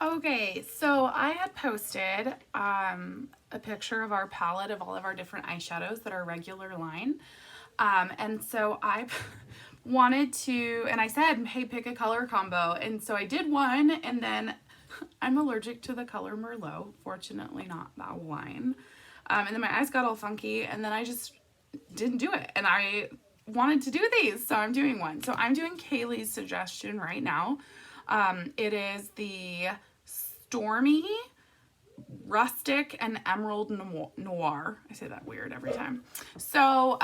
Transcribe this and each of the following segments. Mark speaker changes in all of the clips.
Speaker 1: Okay, so I had posted a picture of our palette of all of our different eyeshadows that are regular line. And so I wanted to, and I said, hey, pick a color combo. And so I did one, and then I'm allergic to the color Merlot, fortunately, not that wine. And then my eyes got all funky, and then I just didn't do it. And I wanted to do these, so I'm doing one. So I'm doing Kaylee's suggestion right now. It is the Stormy, Rustic, and Emerald Noir. I say that weird every time. So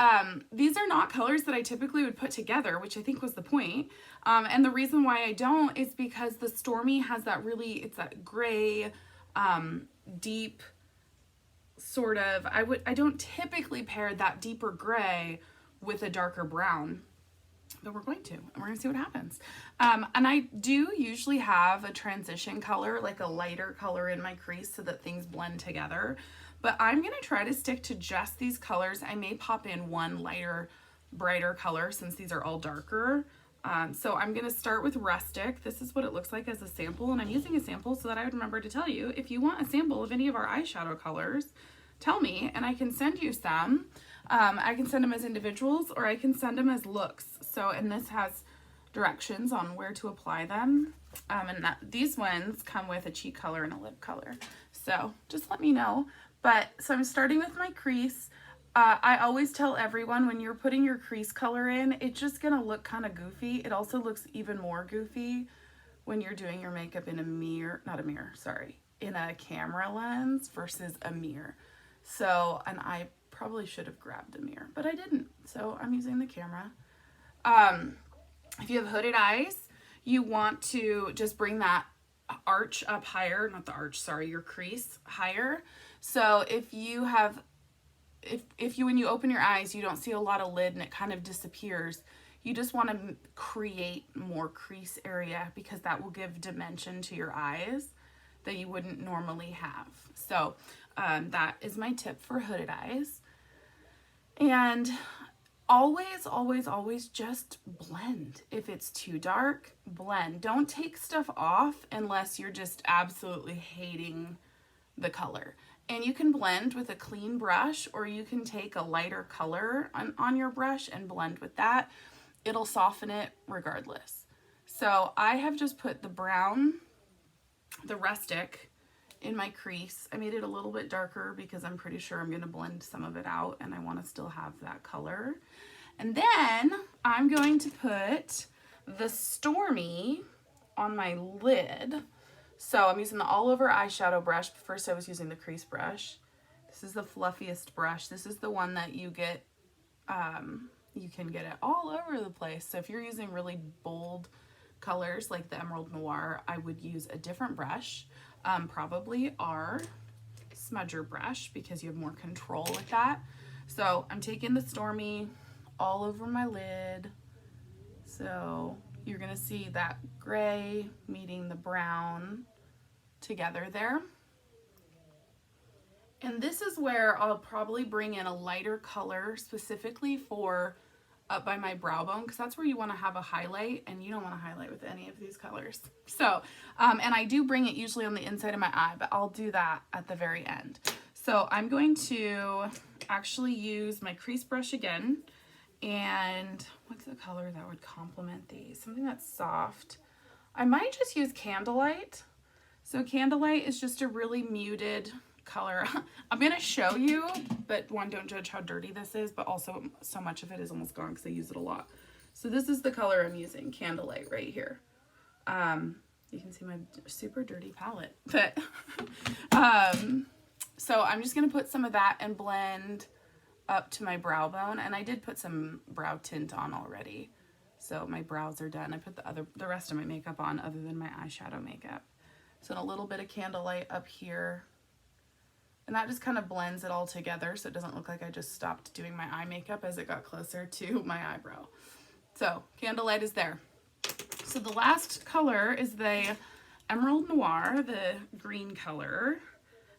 Speaker 1: these are not colors that I typically would put together, which I think was the point. And the reason why I don't is because the Stormy has that really, it's that gray, deep sort of, I don't typically pair that deeper gray with a darker brown, but we're going to, and we're going to see what happens. And I do usually have a transition color, like a lighter color in my crease so that things blend together. But I'm going to try to stick to just these colors. I may pop in one lighter, brighter color since these are all darker. So I'm going to start with Rustic. This is what it looks like as a sample, and I'm using a sample so that I would remember to tell you, if you want a sample of any of our eyeshadow colors, tell me and I can send you some. I can send them as individuals or I can send them as looks. So, and this has directions on where to apply them. These ones come with a cheek color and a lip color. So just let me know. But so I'm starting with my crease. I always tell everyone when you're putting your crease color in, it's just gonna look kind of goofy. It also looks even more goofy when you're doing your makeup in a mirror, not a mirror, sorry, in a camera lens versus a mirror. So, and I probably should have grabbed a mirror, but I didn't. So I'm using the camera. If you have hooded eyes, you want to just bring that arch up higher, not the arch, sorry, your crease higher. So if you have, if you, when you open your eyes, you don't see a lot of lid and it kind of disappears, you just want to create more crease area because that will give dimension to your eyes that you wouldn't normally have. So that is my tip for hooded eyes. And always just blend. If it's too dark, blend. Don't take stuff off unless you're just absolutely hating the color. And you can blend with a clean brush, or you can take a lighter color on your brush and blend with that. It'll soften it regardless. So I have just put the brown, the Rustic, in my crease. I made it a little bit darker because I'm pretty sure I'm going to blend some of it out and I want to still have that color. And then I'm going to put the Stormy on my lid. So I'm using the all over eyeshadow brush. First I was using the crease brush. This is the fluffiest brush. This is the one that you get, you can get it all over the place. So if you're using really bold colors like the Emerald Noir, I would use a different brush. Probably our smudger brush because you have more control with that. So I'm taking the Stormy all over my lid. So you're gonna see that gray meeting the brown together there. And this is where I'll probably bring in a lighter color specifically for up by my brow bone, because that's where you want to have a highlight, and you don't want to highlight with any of these colors. So, and I do bring it usually on the inside of my eye, but I'll do that at the very end. So I'm going to actually use my crease brush again, and what's the color that would complement these? Something that's soft. I might just use Candlelight. So Candlelight is just a really muted color. I'm going to show you, but one, don't judge how dirty this is, but also so much of it is almost gone because I use it a lot. So this is the color I'm using, Candlelight, right here. You can see my super dirty palette, but so I'm just going to put some of that and blend up to my brow bone, and I did put some brow tint on already, so my brows are done. I put the rest of my makeup on other than my eyeshadow makeup. So a little bit of Candlelight up here, and that just kind of blends it all together so it doesn't look like I just stopped doing my eye makeup as it got closer to my eyebrow. So Candlelight is there. So the last color is the Emerald Noir, the green color,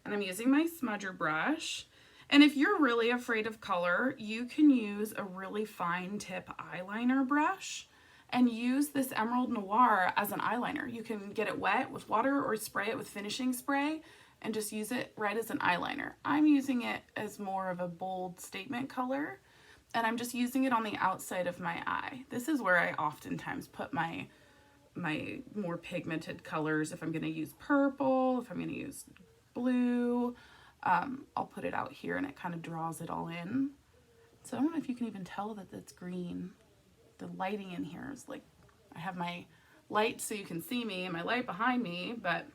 Speaker 1: and I'm using my smudger brush. And if you're really afraid of color, you can use a really fine tip eyeliner brush and use this Emerald Noir as an eyeliner. You can get it wet with water or spray it with finishing spray and just use it right as an eyeliner. I'm using it as more of a bold statement color, and I'm just using it on the outside of my eye. This is where I oftentimes put my more pigmented colors. If I'm going to use purple, if I'm going to use blue, I'll put it out here and it kind of draws it all in. So I don't know if you can even tell that it's green. The lighting in here is like, I have my light so you can see me and my light behind me, but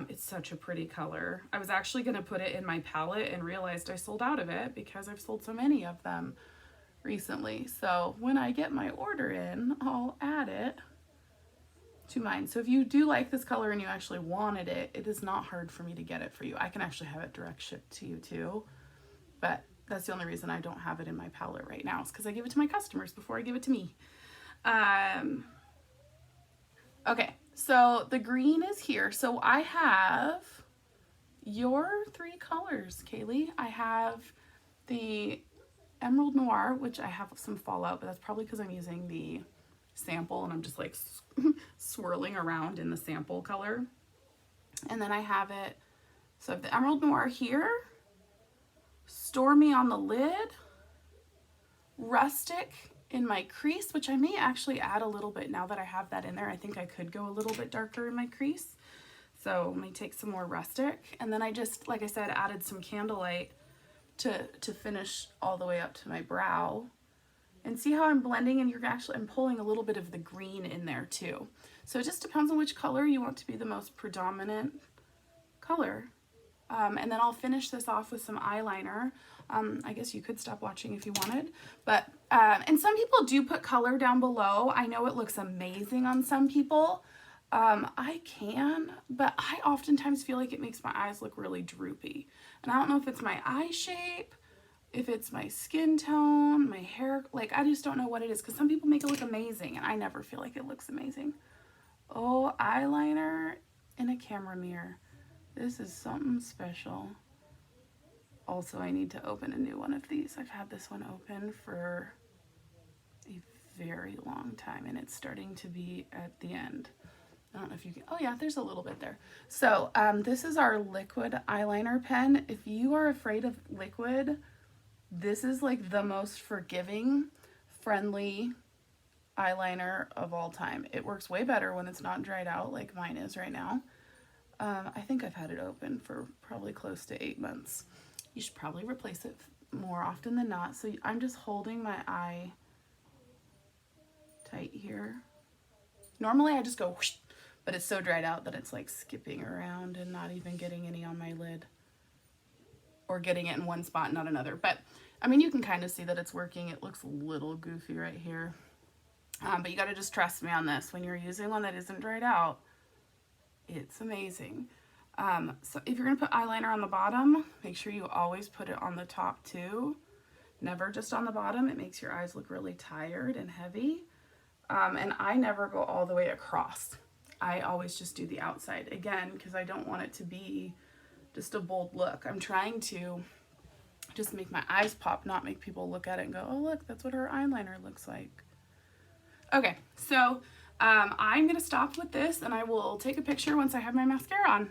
Speaker 1: it's such a pretty color. I was actually going to put it in my palette and realized I sold out of it because I've sold so many of them recently. So when I get my order in, I'll add it to mine. So if you do like this color and you actually wanted it, it is not hard for me to get it for you. I can actually have it direct shipped to you too, but that's the only reason I don't have it in my palette right now is because I give it to my customers before I give it to me. Okay, so the green is here. So I have your three colors, Kaylee. I have the Emerald Noir, which I have some fallout, but that's probably because I'm using the sample and I'm just like swirling around in the sample color. And then I have it, so I have the Emerald Noir here, Stormy on the lid, Rustic in my crease, which I may actually add a little bit now that I have that in there. I think I could go a little bit darker in my crease. So I may take some more Rustic. And then I just, like I said, added some Candlelight to finish all the way up to my brow. And see how I'm blending, and I'm pulling a little bit of the green in there too. So it just depends on which color you want to be the most predominant color. And then I'll finish this off with some eyeliner. I guess you could stop watching if you wanted, but, and some people do put color down below. I know it looks amazing on some people. I can, but I oftentimes feel like it makes my eyes look really droopy. And I don't know if it's my eye shape, if it's my skin tone, my hair, like I just don't know what it is, because some people make it look amazing and I never feel like it looks amazing. Oh, eyeliner in a camera mirror. This is something special. Also, I need to open a new one of these. I've had this one open for a very long time and it's starting to be at the end. I don't know if you can, oh yeah, there's a little bit there. So this is our liquid eyeliner pen. If you are afraid of liquid, this is like the most forgiving, friendly eyeliner of all time. It works way better when it's not dried out like mine is right now. I think I've had it open for probably close to 8 months. You should probably replace it more often than not. So I'm just holding my eye tight here. Normally I just go whoosh, but it's so dried out that it's like skipping around and not even getting any on my lid, or getting it in one spot and not another. But I mean, you can kind of see that it's working. It looks a little goofy right here. But you got to just trust me on this. When you're using one that isn't dried out, it's amazing. So if you're going to put eyeliner on the bottom, make sure you always put it on the top too. Never just on the bottom. It makes your eyes look really tired and heavy. And I never go all the way across. I always just do the outside. Again, because I don't want it to be just a bold look. I'm trying to just make my eyes pop, not make people look at it and go, oh look, that's what her eyeliner looks like. Okay, so I'm going to stop with this and I will take a picture once I have my mascara on.